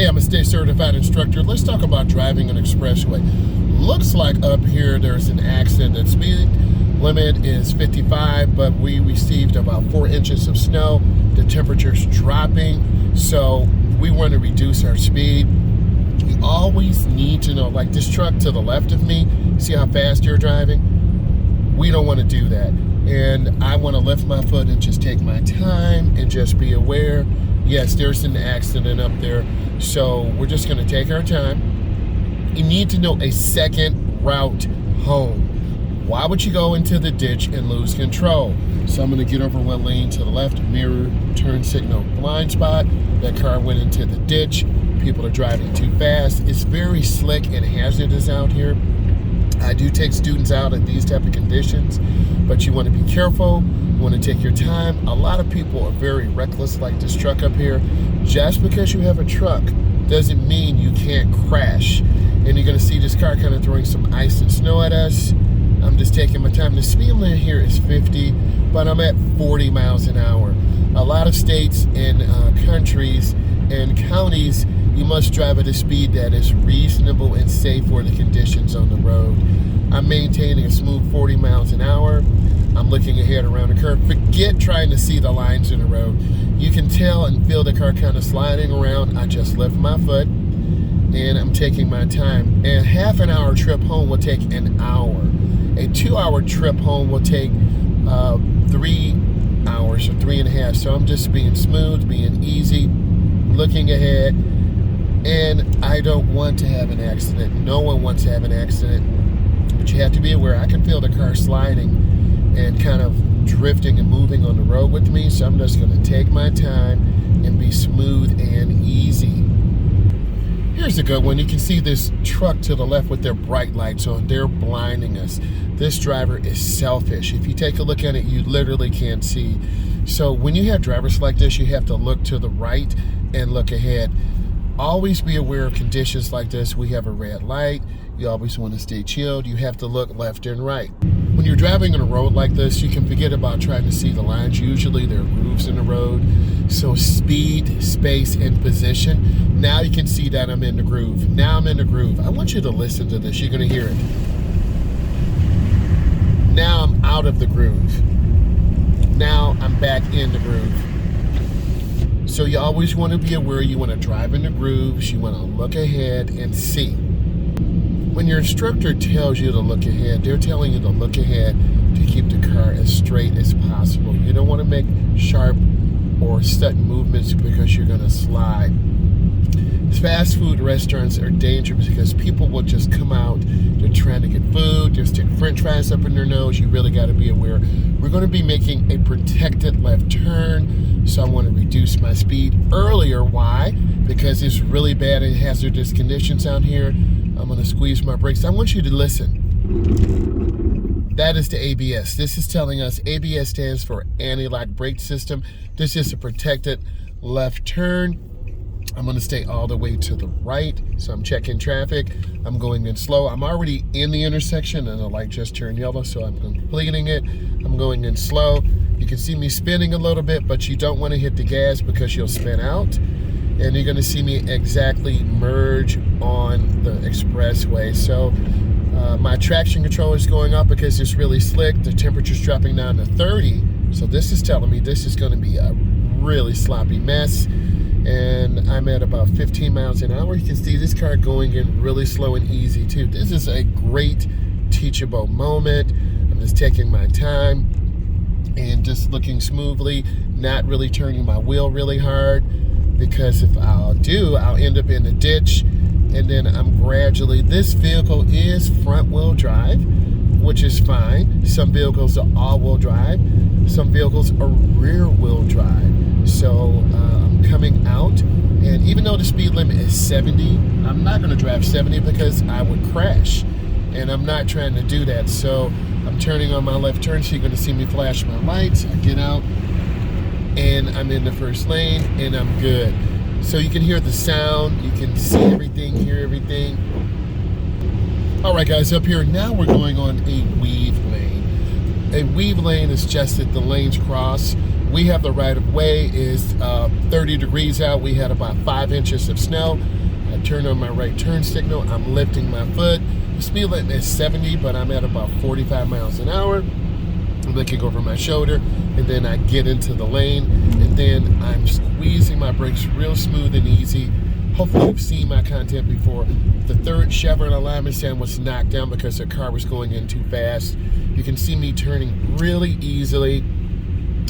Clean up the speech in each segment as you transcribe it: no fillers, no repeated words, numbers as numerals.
I'm a state certified instructor. Let's talk about driving an expressway. Looks like up here there's an accident. The speed limit is 55, but we received about 4 inches of snow. The temperature's dropping, so we want to reduce our speed. You always need to know, like this truck to the left of me, see how fast you're driving? We don't want to do that. And I want to lift my foot and just take my time and just be aware. Yes, there's an accident up there, so we're just going to take our time. You need to know a second route home. Why would you go into the ditch and lose control? So I'm going to get over one lane to the left, mirror, turn signal, blind spot. That car went into the ditch. People are driving too fast. It's very slick and hazardous out here. I do take students out in these type of conditions, but you want to be careful. You want to take your time. A lot of people are very reckless, like this truck up here. Just because you have a truck doesn't mean you can't crash. And you're going to see this car kind of throwing some ice and snow at us. I'm just taking my time. The speed limit here is 50, but I'm at 40 miles an hour. A lot of states and countries and counties, you must drive at a speed that is reasonable and safe for the conditions on the road. I'm maintaining a smooth 40 miles an hour. I'm looking ahead around the curve. Forget trying to see the lines in the road. You can tell and feel the car kind of sliding around. I just lift my foot and I'm taking my time. A half an hour trip home will take an hour. A 2-hour trip home will take 3 hours or 3.5. So I'm just being smooth, being easy, looking ahead. And I don't want to have an accident. No one wants to have an accident. But you have to be aware. I can feel the car sliding and kind of drifting and moving on the road with me. So I'm just going to take my time and be smooth and easy. Here's a good one. You can see this truck to the left with their bright lights on. They're blinding us. This driver is selfish. If you take a look at it, you literally can't see. So when you have drivers like this, you have to look to the right and look ahead. Always be aware of conditions like this. We have a red light. You always want to stay chilled. You have to look left and right. When you're driving on a road like this, you can forget about trying to see the lines. Usually there are grooves in the road. So speed, space, and position. Now you can see that I'm in the groove. Now I'm in the groove. I want you to listen to this. You're going to hear it. Now I'm out of the groove. Now I'm back in the groove. So you always want to be aware. You want to drive in the grooves. You want to look ahead and see. When your instructor tells you to look ahead, they're telling you to look ahead to keep the car as straight as possible. You don't want to make sharp or sudden movements because you're going to slide. Fast food restaurants are dangerous because people will just come out. They're trying to get food. They're sticking french fries up in their nose. You really got to be aware. We're going to be making a protected left turn. So I want to reduce my speed earlier. Why? Because it's really bad and hazardous conditions out here. I'm going to squeeze my brakes. I want you to listen. That is the ABS. This is telling us ABS stands for anti-lock brake system. This is a protected left turn. I'm going to stay all the way to the right. So I'm checking traffic. I'm going in slow. I'm already in the intersection and the light just turned yellow, so I'm completing it. I'm going in slow. You can see me spinning a little bit, but you don't want to hit the gas because you'll spin out. And you're going to see me exactly merge on the expressway. So my traction control is going up because it's really slick. The temperature's dropping down to 30. So this is telling me this is going to be a really sloppy mess. And I'm at about 15 miles an hour. You can see this car going in really slow and easy too. This is a great teachable moment. I'm just taking my time and just looking smoothly, not really turning my wheel really hard, because if I'll end up in the ditch. And then I'm gradually, this vehicle is front wheel drive, which is fine. Some vehicles are all-wheel drive. Some vehicles are rear-wheel drive. So I'm coming out, and even though the speed limit is 70, I'm not going to drive 70 because I would crash, and I'm not trying to do that. So I'm turning on my left turn, so you're going to see me flash my lights. I get out, and I'm in the first lane, and I'm good. So you can hear the sound, you can see everything, hear everything. All right, guys, up here, now we're going on a weave lane. A weave lane is just that the lanes cross We have the right of way. Is 30 degrees out. We had about 5 inches of snow. I turned on my right turn signal. I'm lifting my foot. The speed limit is 70, but I'm at about 45 miles an hour. I'm looking over my shoulder, and then I get into the lane, and then I'm squeezing my brakes real smooth and easy. Hopefully you've seen my content before. The third Chevron alignment stand was knocked down because the car was going in too fast. You can see me turning really easily,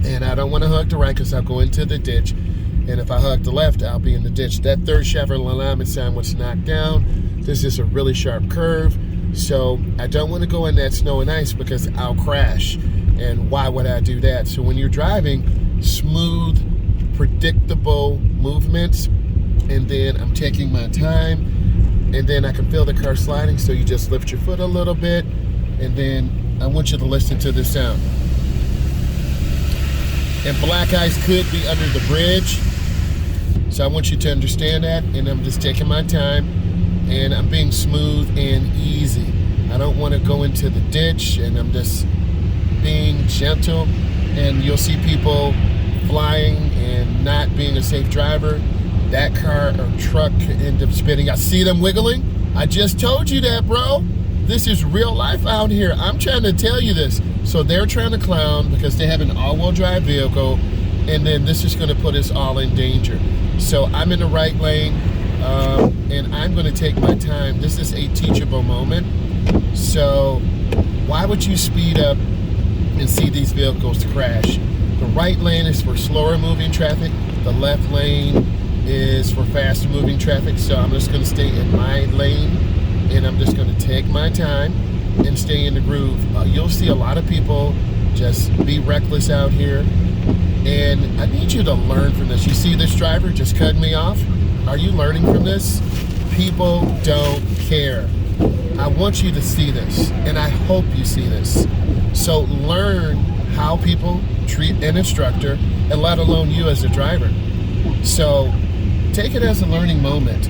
and I don't want to hug the right because I'll go into the ditch. And if I hug the left, I'll be in the ditch. That third Chevron alignment sign was knocked down. This is a really sharp curve, so I don't want to go in that snow and ice because I'll crash. And why would I do that? So when you're driving, smooth, predictable movements, and then I'm taking my time, and then I can feel the car sliding, so you just lift your foot a little bit, and then I want you to listen to this sound. And black ice could be under the bridge, so I want you to understand that, and I'm just taking my time, and I'm being smooth and easy. I don't want to go into the ditch, and I'm just being gentle. And you'll see people flying and not being a safe driver. That car or truck could end up spinning. I see them wiggling. I just told you that, bro. This is real life out here. I'm trying to tell you this. So they're trying to clown because they have an all-wheel drive vehicle, and then this is going to put us all in danger. So I'm in the right lane, and I'm going to take my time. This is a teachable moment. So why would you speed up and see these vehicles crash? The right lane is for slower moving traffic. The left lane is for faster moving traffic. So I'm just going to stay in my lane, and I'm just going to take my time and stay in the groove. You'll see a lot of people just be reckless out here, and I need you to learn from this. You see this driver just cutting me off? Are you learning from this? People don't care. I want you to see this, and I hope you see this. So learn how people treat an instructor, and let alone you as a driver. So take it as a learning moment.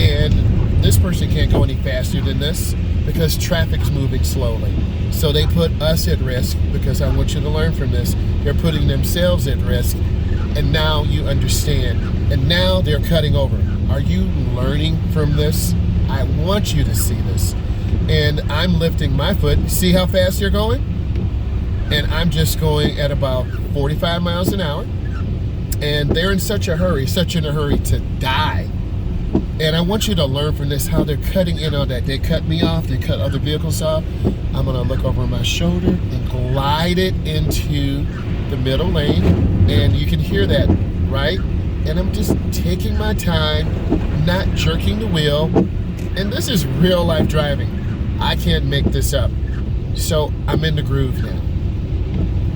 And this person can't go any faster than this because traffic's moving slowly. So they put us at risk, because I want you to learn from this. They're putting themselves at risk, and now you understand. And now they're cutting over. Are you learning from this? I want you to see this. And I'm lifting my foot. See how fast they're going? And I'm just going at about 45 miles an hour. And they're in such a hurry to die. And I want you to learn from this how they're cutting in on that. They cut me off, they cut other vehicles off. I'm gonna look over my shoulder and glide it into the middle lane. And you can hear that, right? And I'm just taking my time, not jerking the wheel. And this is real life driving. I can't make this up. So I'm in the groove now.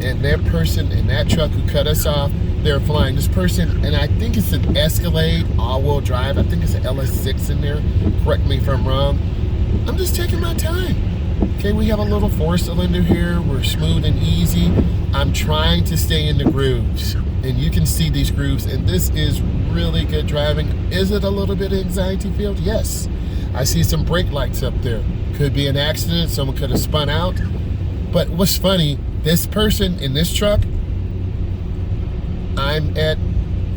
And that person in that truck who cut us off, they're flying. This person, and I think it's an Escalade all-wheel drive. I think it's an LS6 in there. Correct me if I'm wrong. I'm just taking my time. Okay, we have a little four-cylinder here. We're smooth and easy. I'm trying to stay in the grooves. And you can see these grooves, and this is really good driving. Is it a little bit of anxiety filled? Yes. I see some brake lights up there. Could be an accident. Someone could have spun out. But what's funny, this person in this truck, I'm at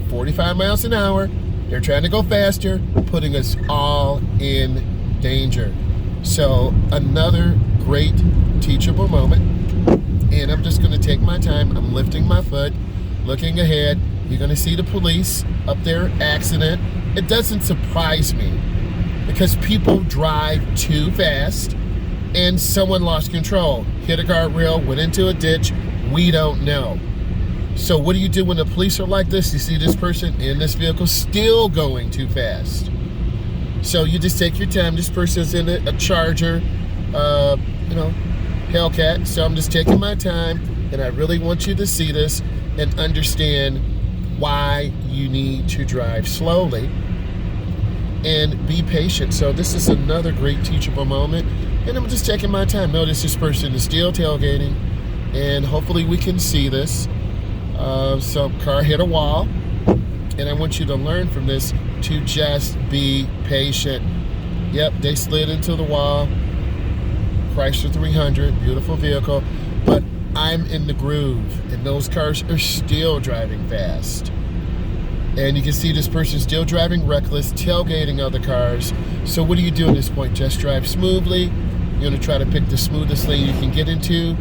45 miles an hour. They're trying to go faster, putting us all in danger. So another great teachable moment. And I'm just gonna take my time. I'm lifting my foot, looking ahead. You're gonna see the police up there, accident. It doesn't surprise me because people drive too fast and someone lost control, hit a guardrail, went into a ditch. We don't know. So what do you do when the police are like this? You see this person in this vehicle still going too fast. So you just take your time. This person's in a Charger, Hellcat. So I'm just taking my time, and I really want you to see this and understand why you need to drive slowly and be patient. So this is another great teachable moment, and I'm just taking my time. Notice this person is still tailgating, and hopefully we can see this. Some car hit a wall, and I want you to learn from this to just be patient. Yep, they slid into the wall. Chrysler 300, beautiful vehicle, but I I'm in the groove, and those cars are still driving fast. And you can see this person still driving reckless, tailgating other cars. So what do you do at this point? Just drive smoothly. You're gonna try to pick the smoothest lane you can get into.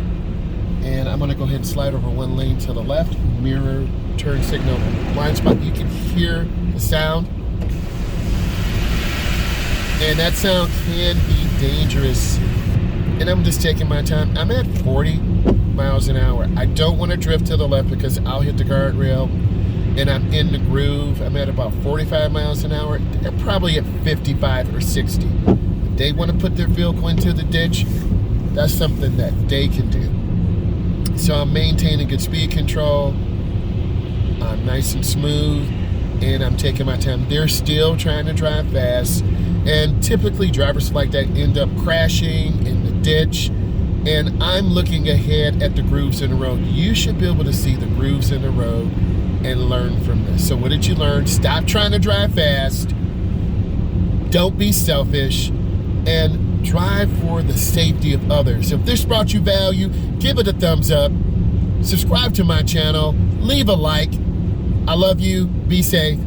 And I'm gonna go ahead and slide over one lane to the left, mirror, turn signal, blind spot. You can hear the sound. And that sound can be dangerous. And I'm just taking my time. I'm at 40 miles an hour. I don't wanna drift to the left because I'll hit the guardrail, and I'm in the groove. I'm at about 45 miles an hour. They're probably at 55 or 60. If they wanna put their vehicle into the ditch, that's something that they can do. So I'm maintaining good speed control. I'm nice and smooth, and I'm taking my time. They're still trying to drive fast, and typically drivers like that end up crashing in the ditch. And I'm looking ahead at the grooves in the road. You should be able to see the grooves in the road and learn from this. So what did you learn? Stop trying to drive fast. Don't be selfish, and drive for the safety of others. If this brought you value, give it a thumbs up. Subscribe to my channel. Leave a like. I love you. Be safe.